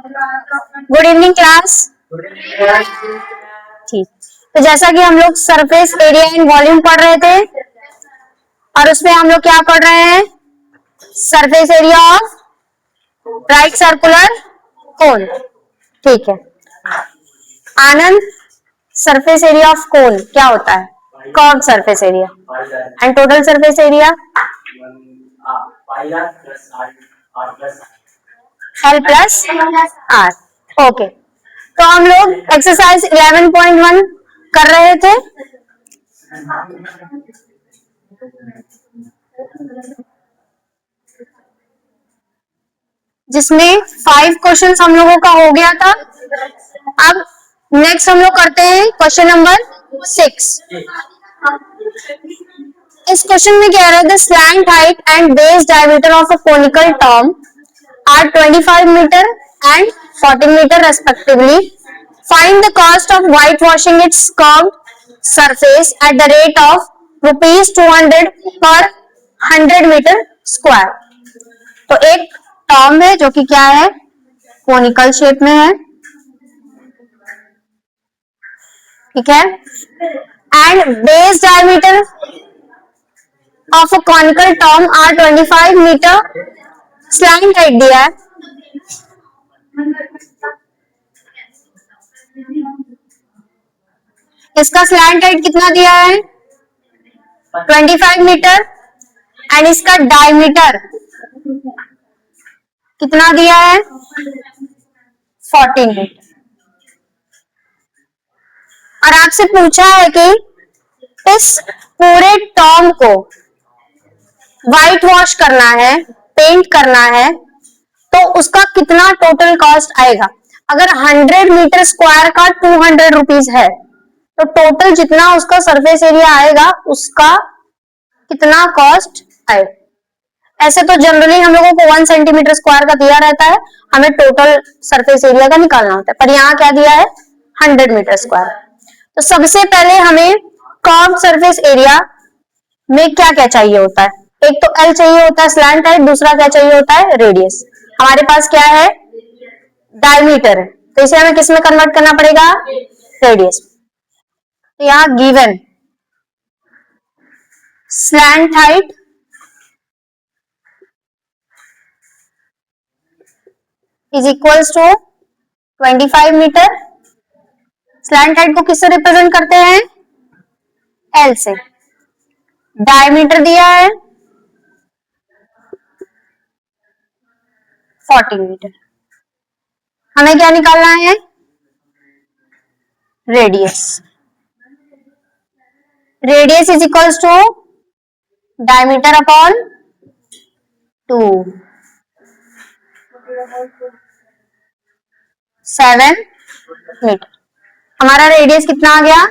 Good evening class. ठीक, तो जैसा कि हम लोग सरफेस एरिया एंड वॉल्यूम पढ़ रहे थे और उसमें हम लोग क्या पढ़ रहे हैं, surface area of right circular कोन। ठीक है आनंद, सरफेस एरिया ऑफ कोन क्या होता है? Curve surface area and total surface area L plus R। Okay, तो हम लोग एक्सरसाइज 11.1 कर रहे थे। जिसमें 5 क्वेश्चंस हम लोगों का हो गया था। अब नेक्स्ट हम लोग करते हैं क्वेश्चन नंबर 6। इस क्वेश्चन में कह रहा है the slant height and base diameter of a conical टॉर्म are 25 meter and 14 meter respectively. Find the cost of whitewashing its curved surface at the rate of rupees 200 per 100 meter square. तो एक टॉर्म है जो कि क्या है, कोनिकल शेप में है, ठीक है, and base diameter of a conical टॉर्म आर 25 मीटर। स्लैंट हाइट दिया है, इसका स्लैंट हाइट कितना दिया है 25 मीटर एंड इसका डायमीटर कितना दिया है 14 मीटर। और आपसे पूछा है कि इस पूरे टॉर्म को व्हाइट वॉश करना है, पेंट करना है, तो उसका कितना टोटल कॉस्ट आएगा। अगर 100 मीटर स्क्वायर का 200 रुपीज है तो टोटल जितना उसका सरफेस एरिया आएगा उसका कितना कॉस्ट आएगा। ऐसे तो जनरली हम लोगों को 1 सेंटीमीटर स्क्वायर का दिया रहता है, हमें टोटल सरफेस एरिया का निकालना होता है, पर यहाँ क्या दिया है 100 मीटर स्क्वायर। तो सबसे पहले हमें कर्व सरफेस एरिया में क्या क्या चाहिए होता है, एक तो L चाहिए होता है स्लैंट हाइट, दूसरा क्या चाहिए होता है रेडियस। हमारे पास क्या है डायमीटर है, तो इसे हमें किस में कन्वर्ट करना पड़ेगा रेडियस। तो यहां given slant height is equals to 25 metre. Slant height को किससे रिप्रेजेंट करते हैं L से। डायमीटर दिया है 14 मीटर, हमें क्या निकालना है radius. Radius is equals to diameter upon 2, 7 metre. हमारा रेडियस कितना आ गया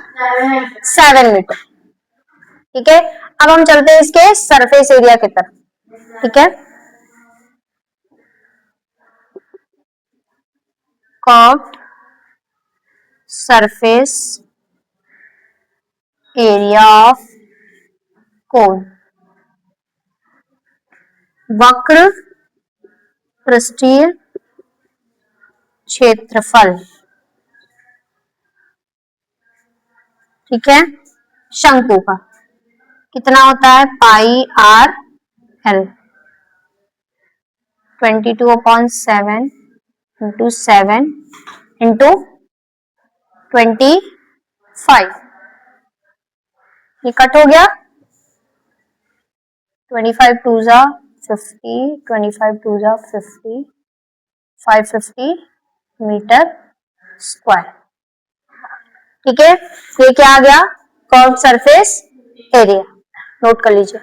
7 मीटर, ठीक है। अब हम चलते हैं इसके सरफेस एरिया की तरफ, ठीक है। Curved surface area of cone, वक्र पृष्ठीय क्षेत्रफल, ठीक है, शंकु का कितना होता है पाई आर एल। 22/7 इंटू 7 इंटू 25, ये कट हो गया 25 2 जा 50, 25 2 जा 50, 550 मीटर स्क्वायर, ठीक है। ये क्या आ गया कर्व सरफेस एरिया, नोट कर लीजिए।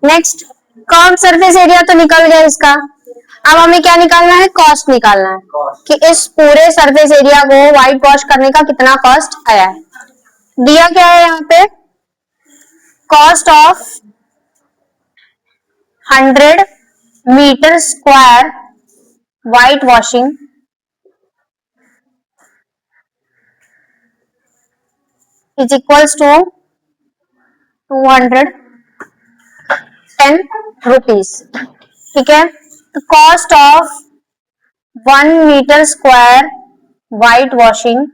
नेक्स्ट कर्व सरफेस एरिया तो निकल गया इसका, अब हमें क्या निकालना है कॉस्ट निकालना है कि इस पूरे सरफेस एरिया को व्हाइट वॉश करने का कितना कॉस्ट आया है। दिया क्या है यहाँ पे cost of 100 metre square white washing is equals to 210 rupees. ठीक है, तो cost of 1 metre square white washing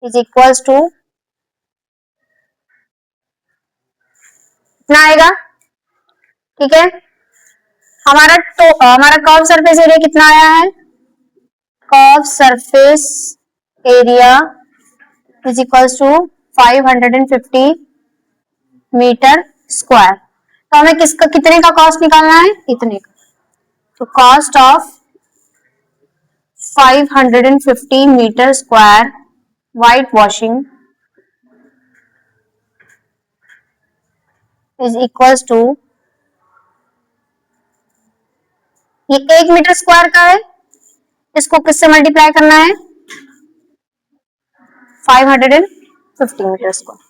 is equals to कितना आएगा? ठीक है, हमारा कर्व सरफेस एरिया कितना आया है? Curve surface area is equals to 550 metre square. तो हमें किसका कितने का कॉस्ट निकालना है? इतने का। तो cost of 550 metre square white washing is equals to, ये 1 मीटर स्क्वायर का है, इसको किससे मल्टीप्लाई करना है? 550 मीटर स्क्वायर।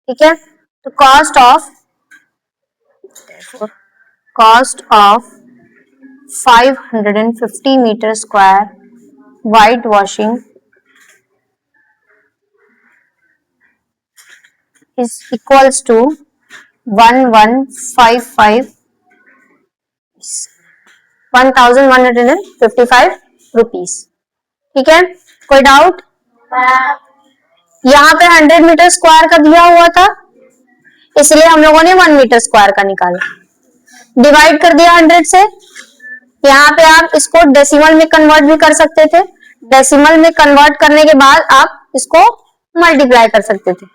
ठीक है, तो cost of 550 metre square white washing is equals to 1155 rupees. ठीक है, कोई डाउट? यहाँ पे 100 मीटर स्क्वायर का दिया हुआ था, इसलिए हम लोगों ने 1 मीटर स्क्वायर का निकाला, डिवाइड कर दिया 100 से। यहाँ पे आप इसको डेसिमल में कन्वर्ट भी कर सकते थे, डेसिमल में कन्वर्ट करने के बाद आप इसको मल्टीप्लाई कर सकते थे।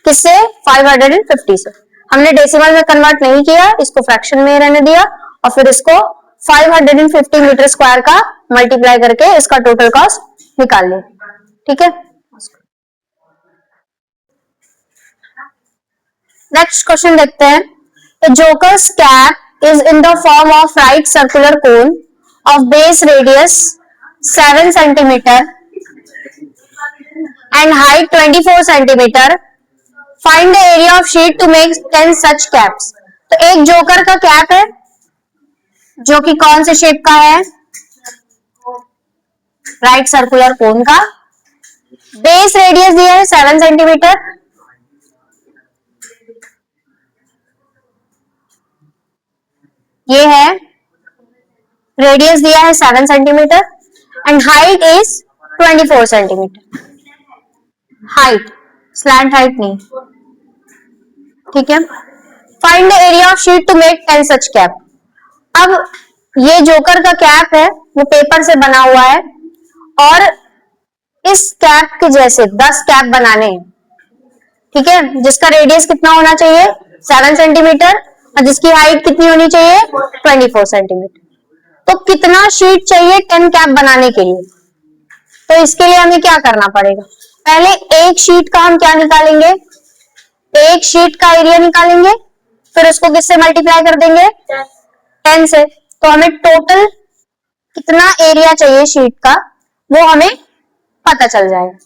किससे? 550 से। हमने डेसिमल में कन्वर्ट नहीं किया, इसको फ्रैक्शन में रहने दिया और फिर इसको 550 मीटर स्क्वायर का मल्टीप्लाई करके इसका टोटल कॉस्ट निकाल लिया। ठीक है, नेक्स्ट क्वेश्चन देखते हैं। The joker's cap is in the form of right circular cone of base radius 7 centimetre and height 24 centimetre. Find the area of sheet to make 10 such caps. तो एक joker का cap है जो कि कौन से शेप का है? राइट सर्कुलर कोन का। बेस रेडियस दिया है 7 सेंटीमीटर, ये है रेडियस दिया है 7 centimetre and height is 24 centimetre. Height, slant height नहीं। ठीक है, find the area of sheet to make 10 such cap. अब ये जोकर का कैप है वो पेपर से बना हुआ है और इस कैप के जैसे 10 कैप बनाने हैं। ठीक है, जिसका रेडियस कितना होना चाहिए? 7 सेंटीमीटर और जिसकी हाइट कितनी होनी चाहिए? 24 सेंटीमीटर। तो कितना शीट चाहिए 10 कैप बनाने के लिए? तो इसके लिए हमें क्या करना पड़ेगा? पहले एक शीट का हम क्या निकालेंगे? एक शीट का एरिया निकालेंगे, फिर उसको किससे मल्टीप्लाई कर देंगे? 10 से। तो हमें टोटल कितना एरिया चाहिए शीट का वो हमें पता चल जाएगा।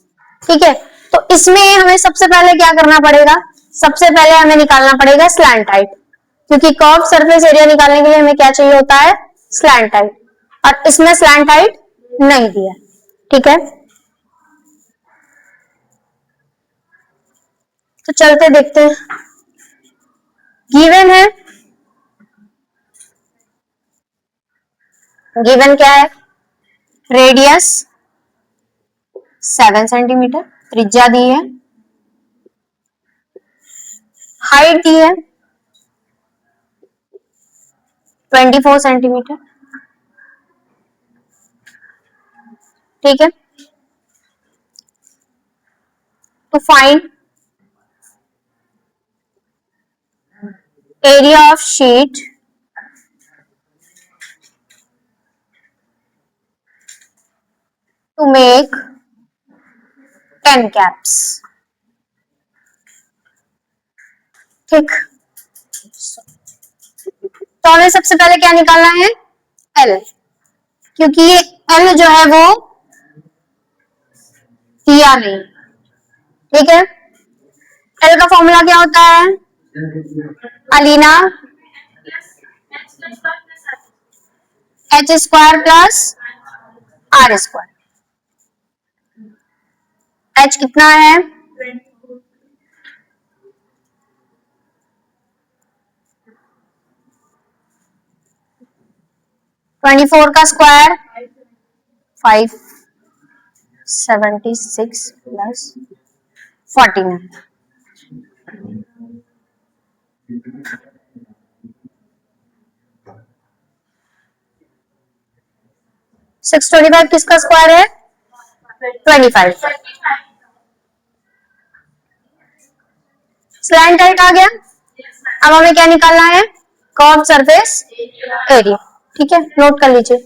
ठीक है, तो इसमें हमें सबसे पहले क्या करना पड़ेगा? सबसे पहले हमें निकालना पड़ेगा स्लैंट हाइट, क्योंकि कर्व सरफेस एरिया निकालने के लिए हमें क्या चाहिए होता है? स्लैंट हाइट, और इसमें स्लैंट हाइट नहीं दिया। ठीक है, तो चलते देखते हैं। गिवन है, गिवन क्या है? रेडियस 7 सेंटीमीटर त्रिज्या दी है, हाइट दी है 24 सेंटीमीटर। ठीक है, तो find area of sheet to make 10 caps. ठीक, तो हमें सबसे पहले क्या निकालना है, एल, क्योंकि ये एल जो है वो दिया नहीं। ठीक है, एल का फॉर्मूला क्या होता है, अलीना H square plus R square. H कितना है, 24 का स्क्वायर 576 प्लस 49, 625 किसका स्क्वायर है, 25। स्लैंट राइट आ गया। अब हमें क्या निकालना है, कर्व सरफेस एरिया। ठीक है, नोट कर लीजिए।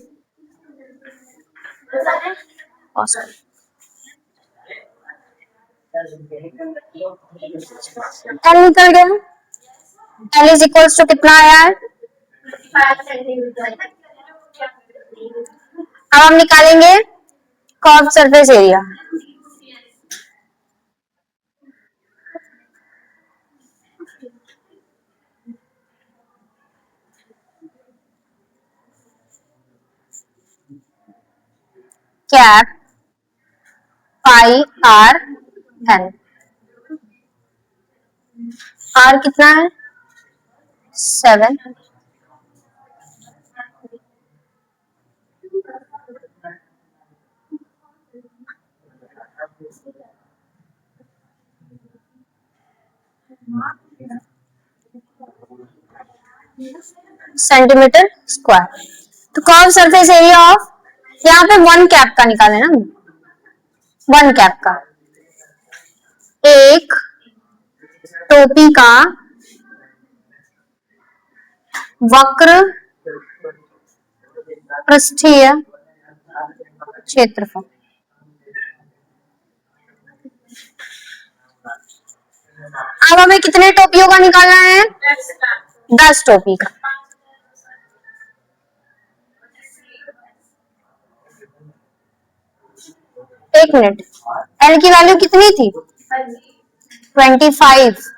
एल निकल गया, एल इज इक्वल्स टू कितना आया है, अब हम निकालेंगे curve surface area. Cap pi R L, R कितना है 7, सेंटीमीटर स्क्वायर। तो कर्व सरफेस एरिया ऑफ, यहाँ पे वन कैप का निकाले ना, वन कैप का, एक टोपी का वक्र पृष्ठीय क्षेत्रफल। अब हमें कितने टोपियों का निकालना है, 10 टोपी का। एक मिनट, एल की वैल्यू कितनी थी, 25।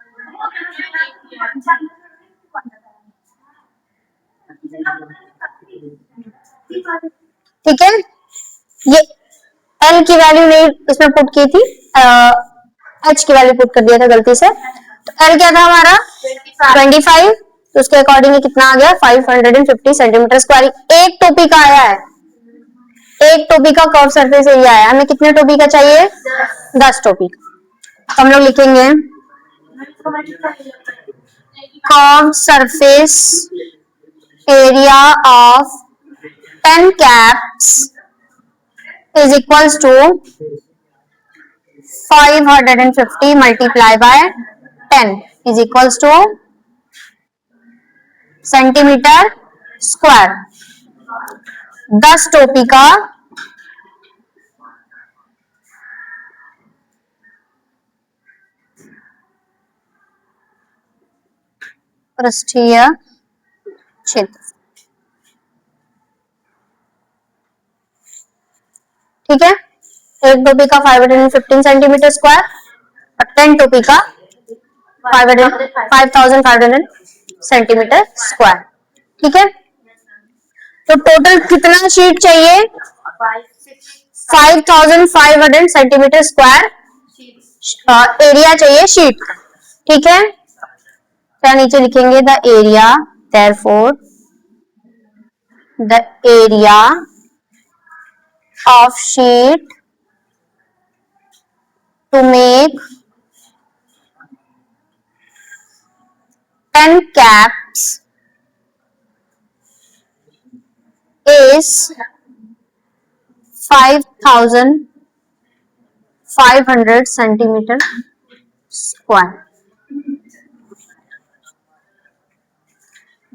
ठीक है, ये एल की वैल्यू नहीं इसमें पुट की थी, एच की वैल्यू पुट कर दिया था गलती से। तो एल क्या था हमारा 25, तो उसके अकॉर्डिंग कितना आ गया 550 सेंटीमीटर स्क्वायर। एक टोपी का आया है, एक टोपी का कर्व सरफेस एरिया आया, हमें कितने टोपी का चाहिए, 10 टोपी का। तो हम लोग लिखेंगे curve surface area of 10 caps is equals to 550 multiplied by 10 is equals to centimetre square. 10 टोपी का पृष्ठीय क्षेत्र। ठीक है, एक टोपी का 515 सेंटीमीटर स्क्वायर और 10 टोपी का 5500 सेंटीमीटर स्क्वायर। ठीक है, तो टोटल कितना शीट चाहिए, 5500 सेंटीमीटर स्क्वायर एरिया चाहिए शीट का। ठीक है, क्या नीचे लिखेंगे, the area, therefore the area of sheet to make 10 caps is 5500 centimetre square.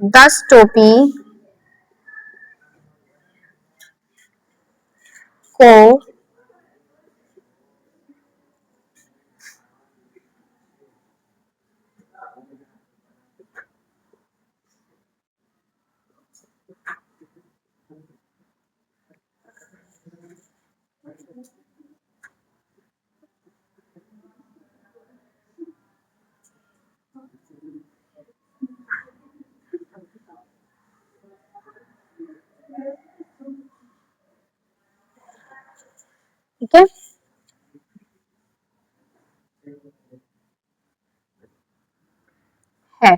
10 टोपी को ठीक है, है।